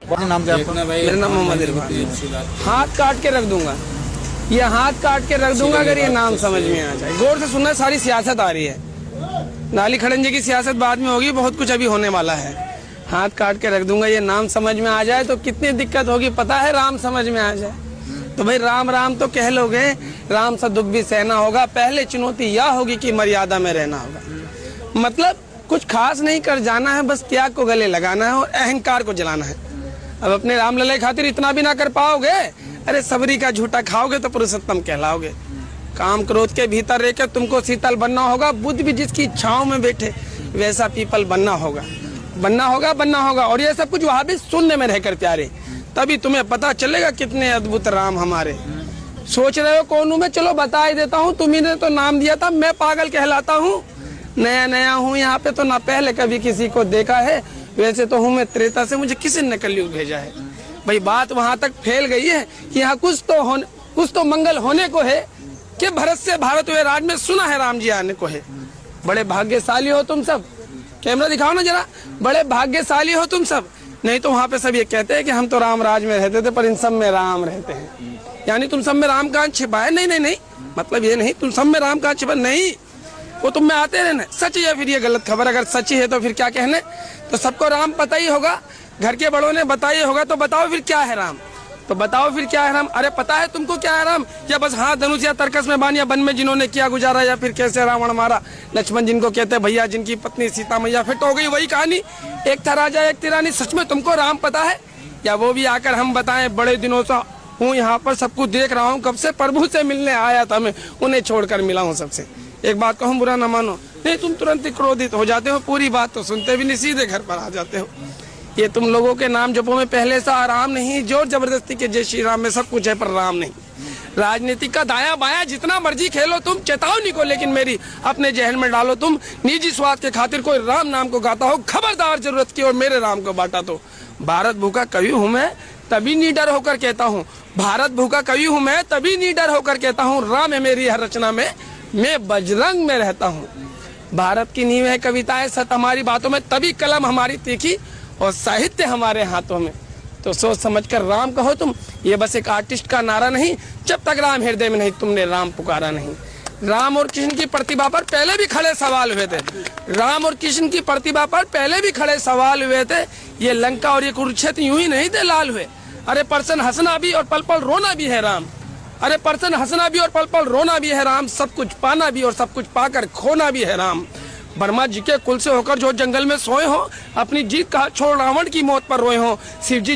नाम क्या आपका? मेरा नाम मोहम्मद इरफान। हाथ काट के रख दूंगा, ये हाथ काट के रख दूंगा अगर ये नाम समझ में आ जाए। गौर से सुनना, सारी सियासत आ रही है। नाली खड़ंजे की सियासत बाद में होगी, बहुत कुछ अभी होने वाला है। हाथ काट के रख दूंगा, ये नाम समझ में आ जाए तो कितनी दिक्कत होगी पता है। राम समझ में आ जाए तो भाई राम राम तो कह लोगे, राम सा दुख भी सहना होगा। पहले चुनौती यह होगी कि मर्यादा में रहना होगा। मतलब कुछ खास नहीं कर जाना है, बस त्याग को गले लगाना है और अहंकार को जलाना है। अब अपने राम लल्ले खातिर इतना भी ना कर पाओगे, अरे सबरी का झूठा खाओगे तो पुरुषोत्तम कहलाओगे। काम क्रोध के भीतर रह के तुमको शीतल बनना होगा। बुद्ध भी जिसकी इच्छाओं में बैठे वैसा पीपल बनना होगा, बनना होगा, बनना होगा। और ये सब कुछ वहां भी सुनने में रहकर प्यारे, तभी तुम्हें पता चलेगा कितने अद्भुत राम हमारे। सोच रहे हो कौन हूँ मैं? चलो बता ही देता हूँ। तुम्ही ने तो नाम दिया था, मैं पागल कहलाता हूँ। नया नया हूँ यहाँ पे तो ना पहले कभी किसी को देखा है। वैसे तो हूँ मैं त्रेता से, मुझे किसी ने कलयुग भेजा है। भाई बात वहां तक फैल गई है कि यहाँ कुछ तो मंगल होने को है कि भरत से भारत हुए राज में सुना है राम जी आने को है। बड़े भाग्यशाली हो तुम सब। कैमरा दिखाओ ना जरा, बड़े भाग्यशाली हो तुम सब। नहीं तो वहाँ पे सब ये कहते हैं कि हम तो राम राज में रहते थे, पर इन सब में राम रहते हैं। यानी तुम सब में राम कहाँ छिपा है? नहीं नहीं नहीं, मतलब ये नहीं तुम सब में राम कहाँ छिपा, नहीं, वो तुम में आते रहने। सच है फिर ये गलत खबर, अगर सच है तो फिर क्या कहने। तो सबको राम पता ही होगा, घर के बड़ों ने बताया होगा। तो बताओ फिर क्या है राम, तो बताओ फिर क्या है राम। अरे पता है तुमको क्या है राम? या बस हाथ धनुष या तर्कस में बान या वन में जिन्होंने किया गुजारा, या फिर कैसे रावण मारा लक्ष्मण जिनको कहते भैया, जिनकी पत्नी सीता मैया। फिर तो हो गई वही कहानी, एक था राजा एक थी रानी। सच में तुमको राम पता है? या वो भी आकर हम बताएं, बड़े दिनों से हूँ यहाँ पर, सब कुछ देख रहा हूँ, कब से प्रभु से मिलने आया था मैं, उन्हें छोड़कर मिला हूँ सबसे। एक बात कहूँ, बुरा न मानो। नहीं, तुम तुरंत ही क्रोधित हो जाते हो, पूरी बात तो सुनते भी नहीं, सीधे घर पर आ जाते हो। ये तुम लोगों के नाम जपो में पहले से आराम नहीं। जोर जबरदस्ती के जय श्री राम में सब कुछ है, पर राम नहीं। राजनीति का दाया बाया जितना मर्जी खेलो तुम, चेतावनी को लेकिन मेरी अपने जहन में डालो तुम। निजी स्वार्थ के खातिर कोई राम नाम को गाता हो, खबरदार जरूरत की और मेरे राम को बांटा तो। भारत भूखा कवि हूँ मैं, तभी निडर होकर कहता हूँ। भारत भूखा कवि हूँ मैं, तभी निडर होकर कहता हूँ। राम है मेरी हर रचना में, मैं बजरंग में रहता हूँ। भारत की नींव है कविताएं, सत हमारी बातों में, तभी कलम हमारी तीखी और साहित्य हमारे हाथों में। तो सोच समझकर राम कहो तुम। ये बस एक आर्टिस्ट का नारा नहीं, जब तक राम हृदय में नहीं तुमने राम पुकारा नहीं। राम और कृष्ण की प्रतिभा पर पहले भी खड़े सवाल हुए थे। राम और कृष्ण की प्रतिभा पर पहले भी खड़े सवाल हुए थे। ये लंका और ये कुरुक्षेत्र यूं ही नहीं थे लाल हुए। अरे परसन हंसना भी और पल पल रोना भी है राम। अरे परसन हंसना भी और पल पल रोना भी है राम। सब कुछ पाना भी और सब कुछ पाकर खोना भी है राम। ब्रह्मा जी के कुल से होकर जो जंगल में सोए हो, अपनी जीत का छोड़ रावण की मौत पर रोए हो। शिव जी